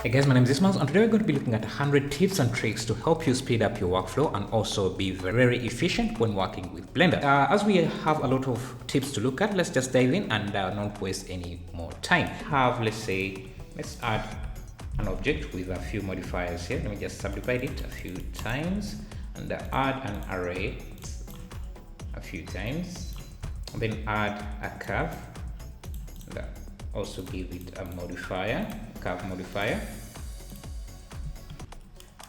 Hey guys, my name is Ismail, and today we're going to be looking at 100 tips and tricks to help you speed up your workflow and also be very efficient when working with Blender. As we have a lot of tips to look at, let's just dive in and not waste any more time. Let's add an object with a few modifiers here. Let me just subdivide it a few times and add an array a few times, and then add a curve and also give it a modifier, curve modifier,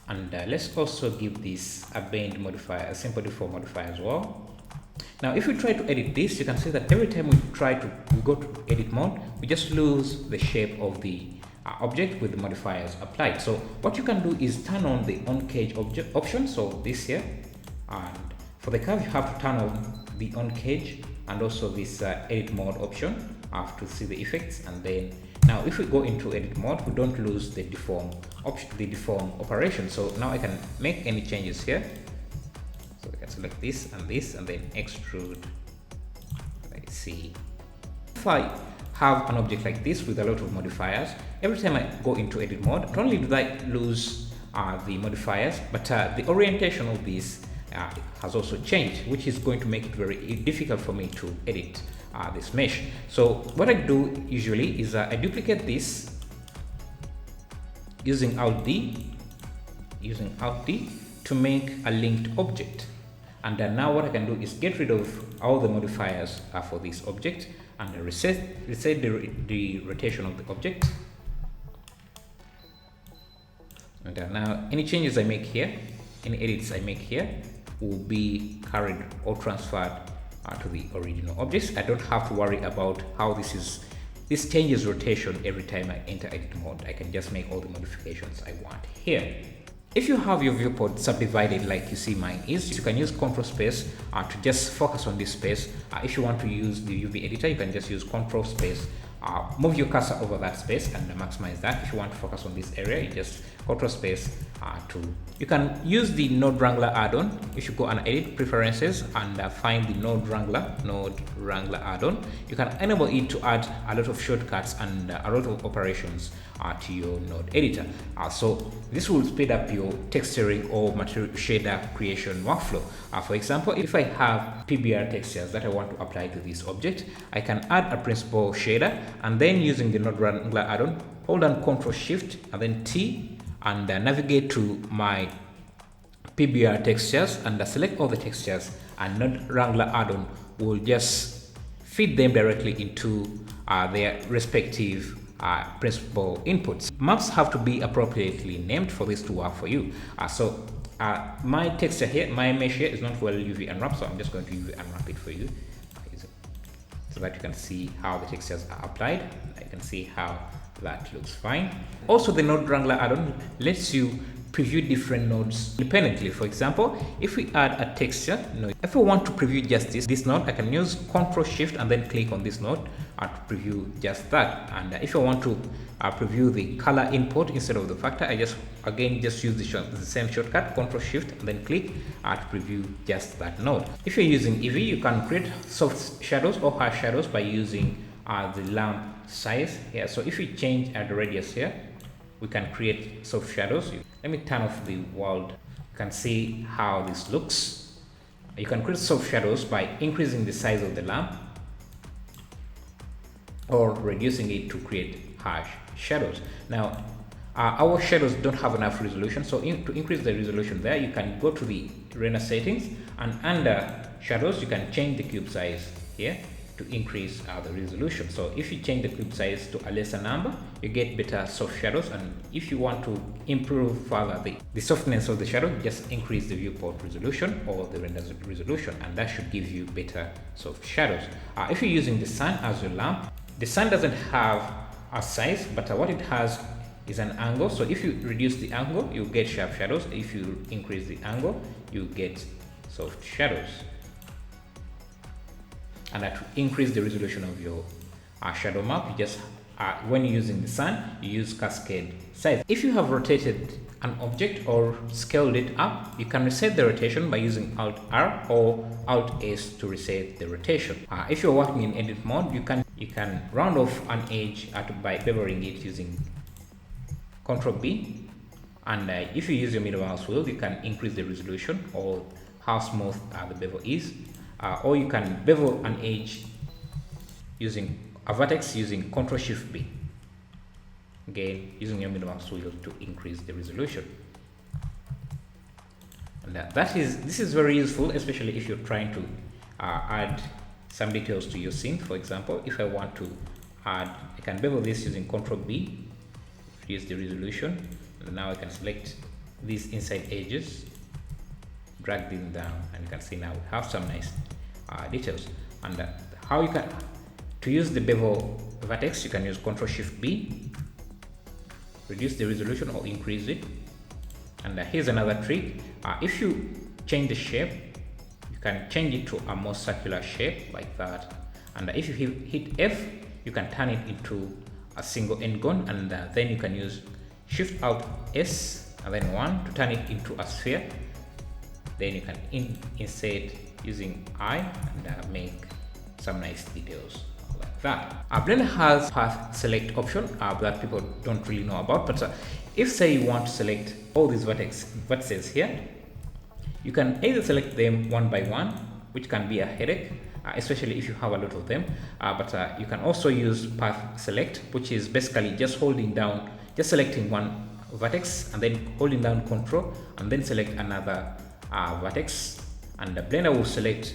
and let's also give this a bend modifier, a simple default modifier as well. Now if we try to edit this, you can see that every time we go to edit mode, we just lose the shape of the object with the modifiers applied. So what you can do is turn on the on cage object option, so this here, and for the curve you have to turn on the on cage and also this edit mode option to see the effects. And then now if we go into edit mode, we don't lose the deform option, the deform operation. So now I can make any changes here. So I can select this and then extrude. Let's see. If I have an object like this with a lot of modifiers, every time I go into edit mode, not only do I lose the modifiers, but the orientation of this has also changed, which is going to make it very difficult for me to edit this mesh. So what I do usually is I duplicate this using Alt D to make a linked object. And then now what I can do is get rid of all the modifiers for this object and reset the rotation of the object. And now any changes I make here, any edits I make here will be carried or transferred to the original objects. I don't have to worry about how this changes rotation every time I enter edit mode. I can just make all the modifications I want here. If you have your viewport subdivided like you see mine is, you can use Control Space to just focus on this space. If you want to use the UV editor, you can just use Control Space, move your cursor over that space and maximize that. If you want to focus on this area, you just Control Space you can use the Node Wrangler add-on. If you go and edit preferences and find the Node Wrangler add-on, you can enable it to add a lot of shortcuts and a lot of operations to your node editor. So this will speed up your texturing or material shader creation workflow. For example, if I have PBR textures that I want to apply to this object, I can add a principal shader and then using the Node Wrangler add-on, hold down Ctrl Shift and then T and navigate to my PBR textures and select all the textures, and Node Wrangler add-on will just feed them directly into their respective principal inputs. Maps have to be appropriately named for this to work for you. My texture here, my mesh here is not well UV unwrap, so I'm just going to UV unwrap it for you so that you can see how the textures are applied. I can see how that looks fine. Also, the Node Wrangler add-on lets you preview different nodes independently. For example, if we add a texture node, if I want to preview just this node, I can use Ctrl Shift and then click on this node to preview just that. And if I want to preview the color input instead of the factor, I just use the same shortcut, Ctrl Shift and then click to preview just that node. If you're using Eevee, you can create soft shadows or harsh shadows by using the lamp size here. So if we change the radius here, we can create soft shadows. Let me turn off the world. You can see how this looks. You can create soft shadows by increasing the size of the lamp or reducing it to create harsh shadows. Now our shadows don't have enough resolution, so to increase the resolution there, you can go to the render settings and under shadows you can change the cube size here to increase the resolution. So if you change the cube size to a lesser number, you get better soft shadows. And if you want to improve further the softness of the shadow, just increase the viewport resolution or the render resolution, and that should give you better soft shadows. If you're using the sun as your lamp, the sun doesn't have a size, but what it has is an angle. So if you reduce the angle, you get sharp shadows. If you increase the angle, you get soft shadows. And to increase the resolution of your shadow map, you just when you're using the sun, you use cascade size. If you have rotated an object or scaled it up, you can reset the rotation by using Alt R or Alt S to reset the rotation. If you're working in edit mode, you can round off an edge by beveling it using Control B, and if you use your middle mouse wheel, you can increase the resolution or how smooth the bevel is, or you can bevel an edge using a vertex using Control Shift B. Again, using your middle mouse wheel to increase the resolution. And this is very useful, especially if you're trying to add some details to your scene. For example, if I want to add, I can bevel this using Control B, reduce the resolution, and now I can select these inside edges, drag them down, and you can see now we have some nice details. And how you can, to use the bevel vertex, you can use Control Shift B, reduce the resolution or increase it. And here's another trick. If you change the shape, you can change it to a more circular shape like that. And if you hit F, you can turn it into a single end gun, and then you can use Shift Alt S and then 1 to turn it into a sphere. Then you can insert using I and make some nice details like that. Blender has path select option that people don't really know about, but if say you want to select all these vertices here, you can either select them one by one, which can be a headache, especially if you have a lot of them, but you can also use path select, which is basically just holding down, just selecting one vertex and then holding down Control and then select another vertex, and the Blender will select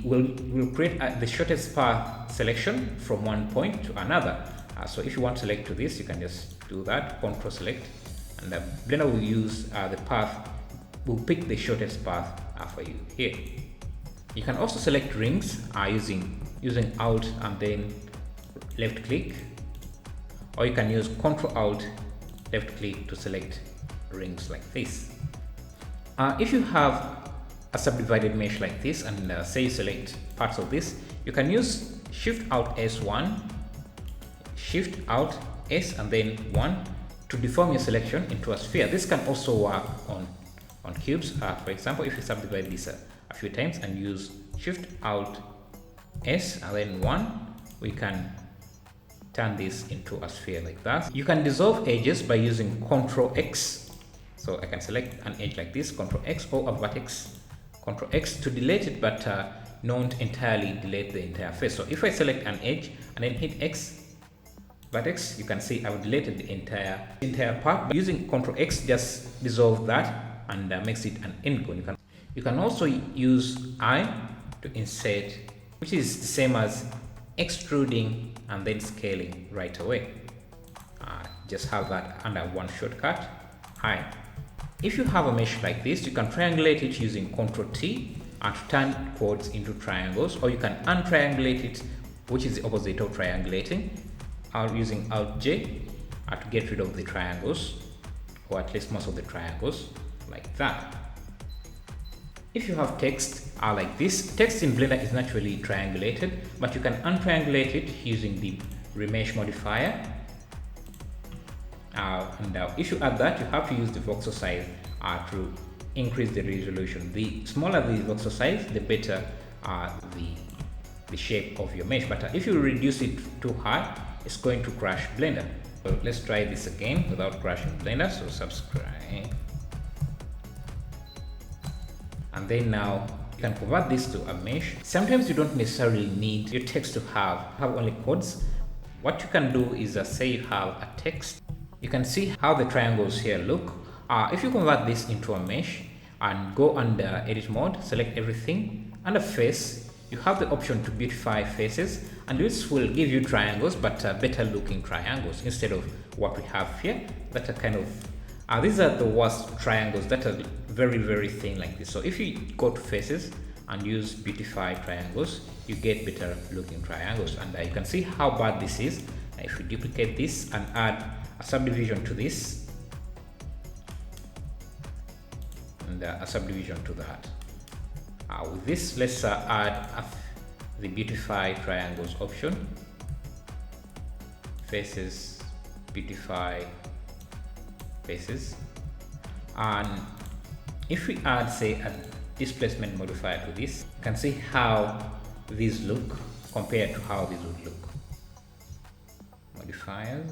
will create the shortest path selection from one point to another. So if you want to select to this, you can just do that, Control Select, and the Blender will use the path, will pick the shortest path for you here. You can also select rings using Alt and then left click, or you can use Control Alt left click to select rings like this. If you have a subdivided mesh like this, and say you select parts of this, you can use Shift Alt S1, Shift Alt S and then 1 to deform your selection into a sphere. This can also work on cubes. For example, if you subdivide this a few times and use Shift Alt S and then 1, we can turn this into a sphere like that. You can dissolve edges by using Control X. So I can select an edge like this, Control X, or a vertex, Control X to delete it, but not entirely delete the entire face. So if I select an edge and then hit X vertex, you can see I've deleted the entire part. But using Control X just dissolve that and makes it an end gun. You can also use I to insert, which is the same as extruding and then scaling right away. Just have that under one shortcut, I. If you have a mesh like this, you can triangulate it using Ctrl T and turn chords into triangles, or you can untriangulate it, which is the opposite of triangulating, using Alt J to get rid of the triangles, or at least most of the triangles, like that. If you have text like this, text in Blender is naturally triangulated, but you can untriangulate it using the remesh modifier. And if you add that, you have to use the voxel size to increase the resolution. The smaller the voxel size, the better the shape of your mesh. But if you reduce it too high, it's going to crash Blender. So let's try this again without crashing Blender. So subscribe, and then now you can convert this to a mesh. Sometimes you don't necessarily need your text to have only chords. What you can do is say you have a text. You can see how the triangles here look. If you convert this into a mesh and go under edit mode, select everything, under face, you have the option to beautify faces, and this will give you triangles, but better looking triangles instead of what we have here that are kind of these are the worst triangles that are very, very thin like this. So if you go to faces and use beautify triangles, you get better looking triangles. And you can see how bad this is. If you duplicate this and add a subdivision to this and a subdivision to that, with this, let's add the beautify triangles option, faces, beautify faces, and if we add say a displacement modifier to this, you can see how these look compared to how these would look. Modifiers,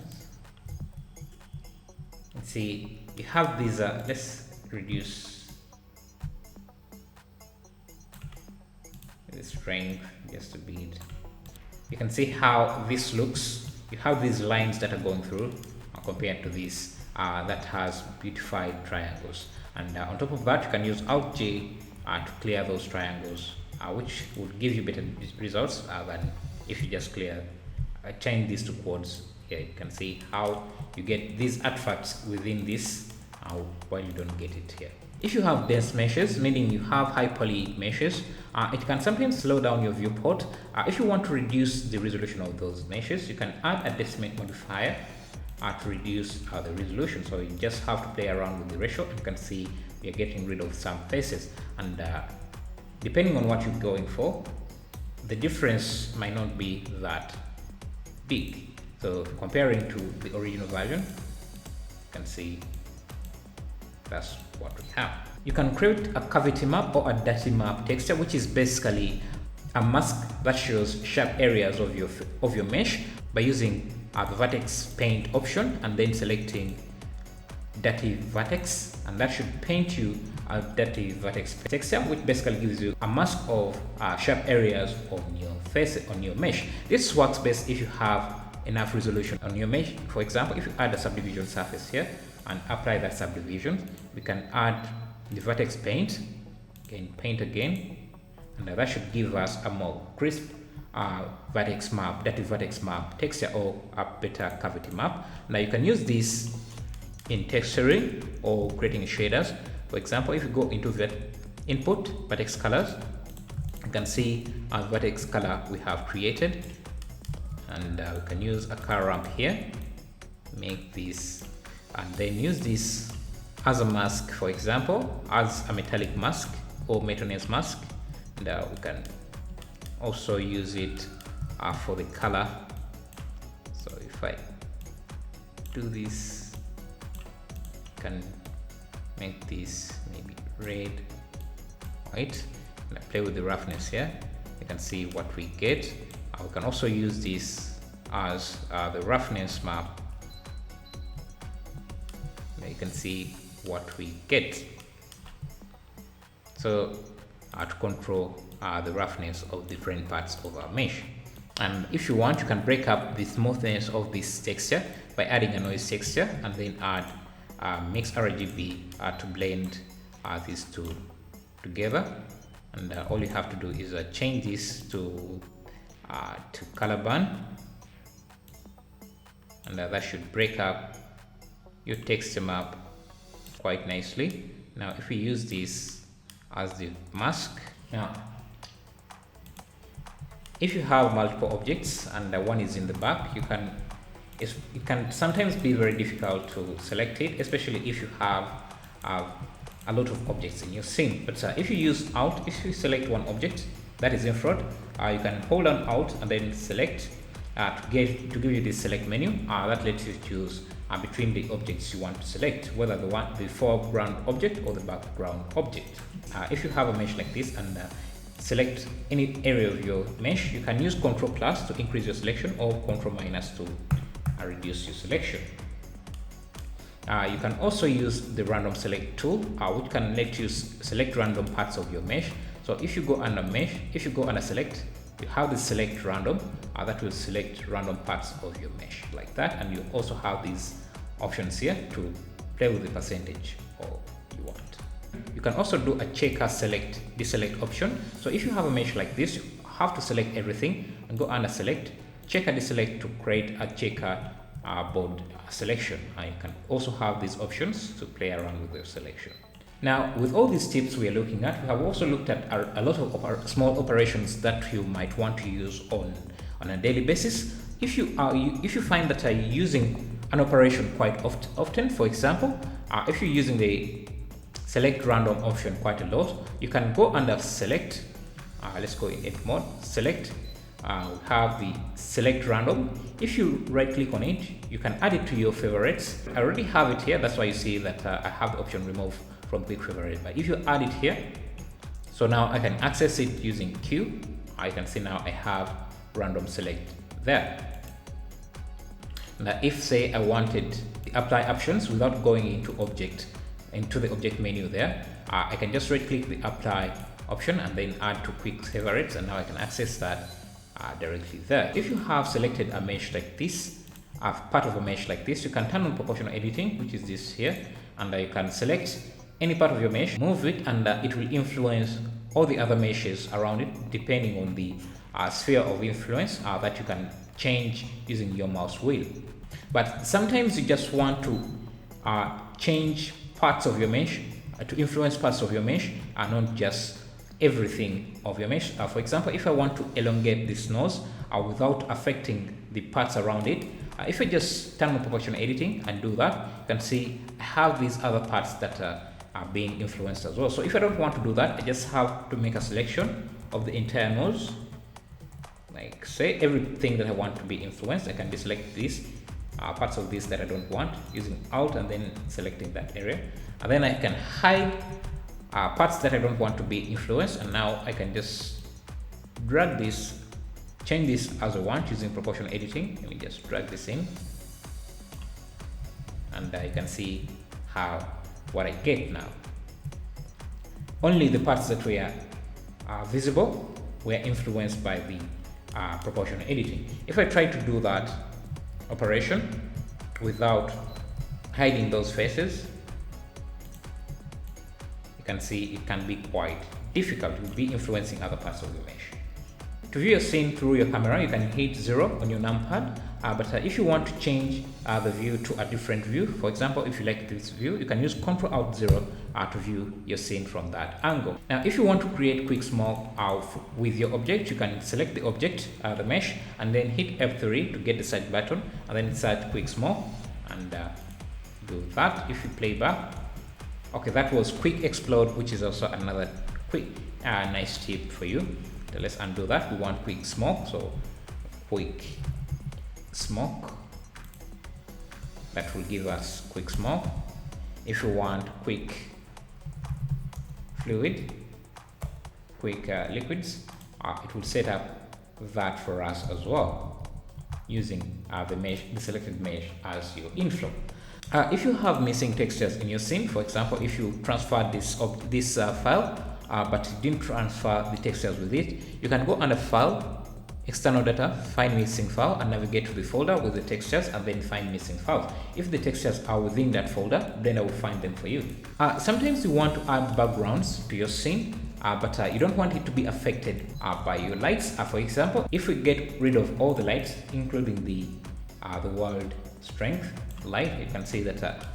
See, you have these, let's reduce the strength just a bit. You can see how this looks. You have these lines that are going through compared to this that has beautified triangles. And on top of that, you can use Alt J to clear those triangles, which would give you better results than if you just change these to quads. Here you can see how you get these artifacts within this while you don't get it here. If you have dense meshes, meaning you have high poly meshes, it can sometimes slow down your viewport. If you want to reduce the resolution of those meshes, you can add a decimate modifier to reduce the resolution. So you just have to play around with the ratio, and you can see you're getting rid of some faces. And depending on what you're going for, the difference might not be that big. So comparing to the original version, you can see that's what we have. You can create a cavity map or a dirty map texture, which is basically a mask that shows sharp areas of your mesh by using the vertex paint option and then selecting dirty vertex, and that should paint you a dirty vertex texture, which basically gives you a mask of sharp areas on your face, on your mesh. This works best if you have enough resolution on your mesh. For example, if you add a subdivision surface here and apply that subdivision, we can add the vertex paint, paint again, and that should give us a more crisp vertex map, dirty vertex map texture, or a better cavity map. Now you can use this in texturing or creating shaders. For example, if you go into the input vertex colors, you can see our vertex color we have created, and we can use a color ramp here, make this, and then use this as a mask, for example, as a metallic mask or metalness mask. And we can also use it for the color. So if I do this, I can make this maybe red, white, and I play with the roughness here. You can see what we get. We can also use this as the roughness map. Now you can see what we get. So to control the roughness of different parts of our mesh. And if you want, you can break up the smoothness of this texture by adding a noise texture, and then add mix RGB to blend these two together. And all you have to do is change this to color band, and that should break up your texture map quite nicely. Now if we use this as the mask, now if you have multiple objects and one is in the back, it can sometimes be very difficult to select it, especially if you have a lot of objects in your scene. But if you use Alt, if you select one object that is in front, you can hold on Alt and then select to give you this select menu that lets you choose between the objects you want to select, whether the foreground object or the background object. If you have a mesh like this and select any area of your mesh, you can use Ctrl+ to increase your selection, or Ctrl- to reduce your selection. You can also use the random select tool, which can let you select random parts of your mesh. So if you go under mesh, if you go under select, you have the select random that will select random parts of your mesh like that. And you also have these options here to play with the percentage you want. You can also do a checker select deselect option. So if you have a mesh like this, you have to select everything and go under select, checker deselect to create a checker board selection. You can also have these options to play around with your selection. Now, with all these tips we are looking at, we have also looked at a lot of small operations that you might want to use on a daily basis. If you find that you're using an operation quite often, for example, if you're using the select random option quite a lot, you can go under select. Let's go in edit mode, select. We have the select random. If you right click on it, you can add it to your favorites. I already have it here, that's why you see that I have the option remove from quick favorite. But if you add it here, so now I can access it using Q. I can see now I have random select there. Now if say I wanted the apply options without going into the object menu there. I can just right click the apply option and then add to quick favorites, and now I can access that directly there. If you have selected a mesh like this, part of a mesh like this, you can turn on proportional editing, which is this here, and you can select any part of your mesh, move it, and it will influence all the other meshes around it depending on the sphere of influence that you can change using your mouse wheel. But sometimes you just want to change parts of your mesh to influence parts of your mesh and not just everything of your mesh. For example, if I want to elongate this nose without affecting the parts around it, if I just turn on proportional editing and do that, you can see I have these other parts that are being influenced as well. So if I don't want to do that, I just have to make a selection of the entire nose. Like say everything that I want to be influenced, I can deselect these parts of this that I don't want using Alt and then selecting that area, and then I can hide parts that I don't want to be influenced, and now I can just drag this, change this as I want using proportional editing. Let me just drag this in, and you can see what I get now. Only the parts that were visible were influenced by the proportional editing. If I try to do that operation without hiding those faces, you can see it can be quite difficult to be influencing other parts of the mesh. To view your scene through your camera, you can hit 0 on your numpad, but if you want to change the view to a different view, for example, if you like this view, you can use Ctrl Alt 0 to view your scene from that angle. Now, if you want to create quick smoke with your object, you can select the object, the mesh, and then hit F3 to get the search button, and then search quick smoke, and do that. If you play back, okay, that was quick explode, which is also another quick nice tip for you. So let's undo that. We want quick smoke, so quick smoke, that will give us quick smoke. If you want quick fluid, quick liquids, it will set up that for us as well using the selected mesh as your inflow. If you have missing textures in your scene, for example, if you transferred this file but you didn't transfer the textures with it, you can go under File, External Data, find Missing File, and navigate to the folder with the textures and then find Missing Files. If the textures are within that folder, then I will find them for you. Sometimes you want to add backgrounds to your scene, but you don't want it to be affected by your lights. For example, if we get rid of all the lights, including the world strength light, you can see that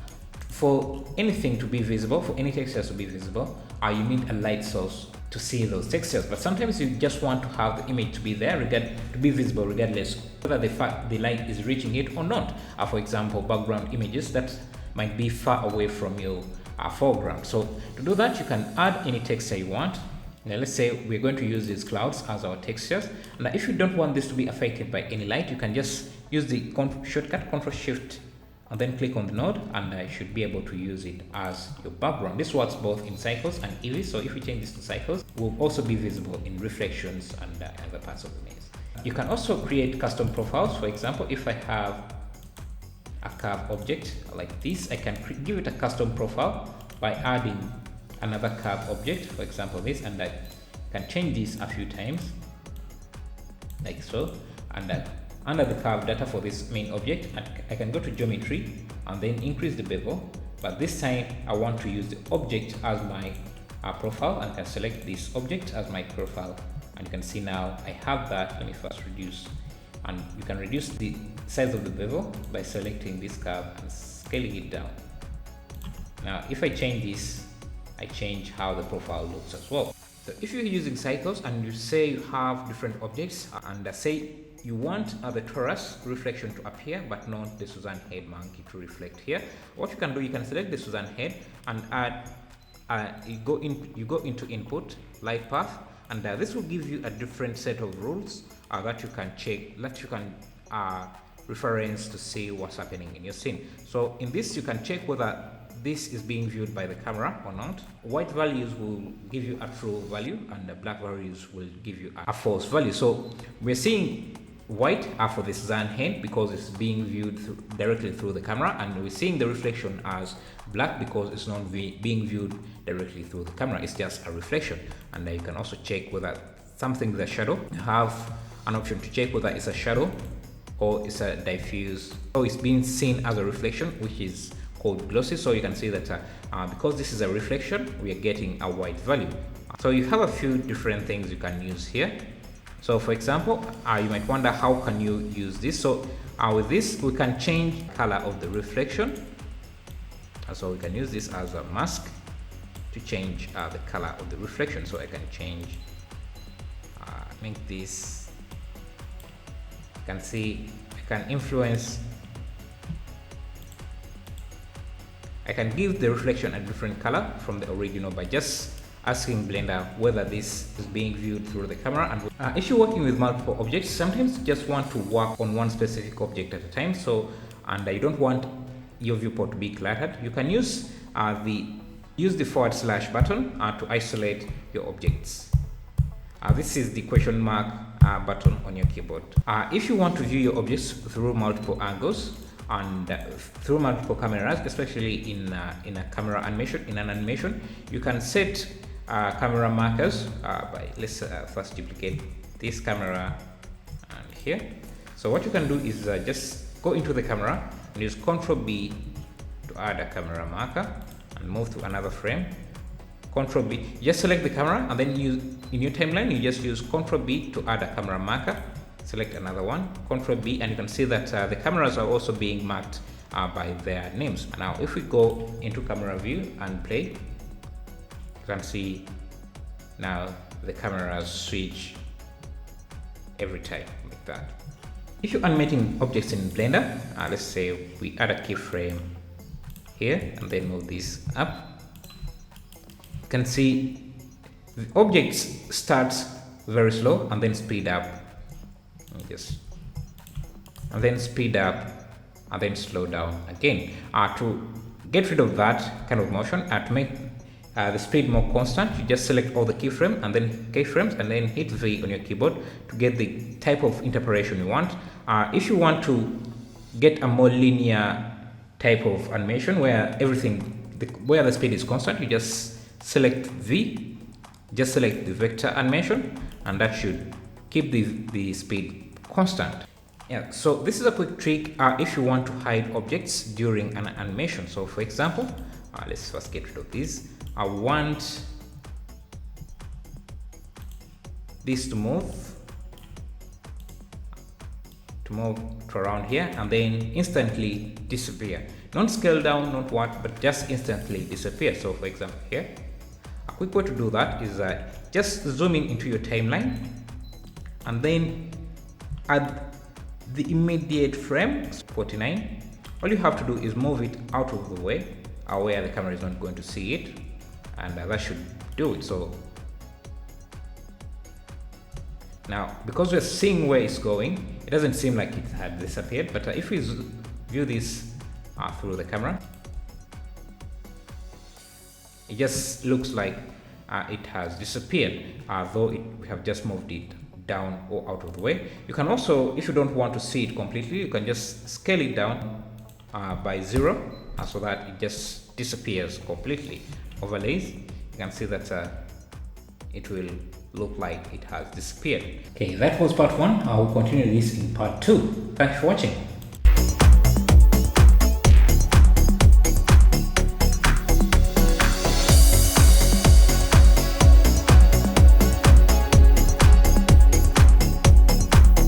for anything to be visible, for any textures to be visible, you need a light source to see those textures. But sometimes you just want to have the image to be there, to be visible regardless whether the light is reaching it or not. For example, background images that might be far away from your foreground. So to do that, you can add any texture you want. Now let's say we're going to use these clouds as our textures. Now if you don't want this to be affected by any light, you can just use the shortcut Ctrl Shift and then click on the node, and I should be able to use it as your background. This works both in cycles and EV, so if we change this to cycles, it will also be visible in reflections and other parts of the maze. You can also create custom profiles. For example, if I have a curve object like this, I can give it a custom profile by adding another curve object, for example this, and I can change this a few times like so, and under the curve data for this main object, I can go to geometry and then increase the bevel, but this time I want to use the object as my profile, and can select this object as my profile, and you can see now I have that. Let me first reduce, and you can reduce the size of the bevel by selecting this curve and scaling it down. Now if I change this, I change how the profile looks as well. So if you're using cycles and you say you have different objects, and say you want the torus reflection to appear but not the Suzanne head monkey to reflect here, what you can do, you can select the Suzanne head and add you go into input light path, and this will give you a different set of rules that you can check, that you can reference to see what's happening in your scene. So in this, you can check whether this is being viewed by the camera or not. White values will give you a true value, and the black values will give you a false value. So we're seeing white for the sun head because it's being viewed directly through the camera, and we're seeing the reflection as black because it's not being viewed directly through the camera, it's just a reflection. And you can also check whether something with a shadow. You have an option to check whether it's a shadow or it's a diffuse, so it's being seen as a reflection, which is called glossy. So you can see that because this is a reflection, we are getting a white value. So you have a few different things you can use here. So for example, you might wonder how can you use this. So with this we can change color of the reflection, so we can use this as a mask to change the color of the reflection. So I can change, make this, you can see I can influence, I can give the reflection a different color from the original by just asking Blender whether this is being viewed through the camera. And if you're working with multiple objects, sometimes you just want to work on one specific object at a time, so and you don't want your viewport to be cluttered, you can use the / button to isolate your objects. This is the question mark button on your keyboard. If you want to view your objects through multiple angles and through multiple cameras, especially in a camera animation, in an animation, you can set camera markers by, let's first duplicate this camera and here. So what you can do is just go into the camera and use Ctrl B to add a camera marker and move to another frame. Ctrl B, just select the camera, and then in your timeline you just use Ctrl B to add a camera marker. Select another one, Ctrl B, and you can see that the cameras are also being marked by their names. Now if we go into camera view and play, you can see now the cameras switch every time like that. If you're animating objects in Blender, let's say we add a keyframe here and then move this up, you can see the objects starts very slow and then speed up, and then speed up and then slow down again. To get rid of that kind of motion, to make the speed more constant, you just select all the keyframes and then hit V on your keyboard to get the type of interpolation you want. If you want to get a more linear type of animation where where the speed is constant, you just select V, just select the vector animation, and that should keep the speed constant. Yeah, so this is a quick trick if you want to hide objects during an animation. So for example, let's first get rid of this. I want this to move to around here and then instantly disappear. Not scale down, not what, but just instantly disappear. So for example here, a quick way to do that is just zoom in into your timeline and then at the immediate frame 49, all you have to do is move it out of the way where the camera is not going to see it, and that should do it. So now because we're seeing where it's going, it doesn't seem like it had disappeared, but if we view this through the camera, it just looks like it has disappeared, though we have just moved it down or out of the way. You can also, if you don't want to see it completely, you can just scale it down by 0 so that it just disappears completely. Overlays, you can see that it will look like it has disappeared. Okay, that was part 1. I will continue this in part 2. Thanks for watching.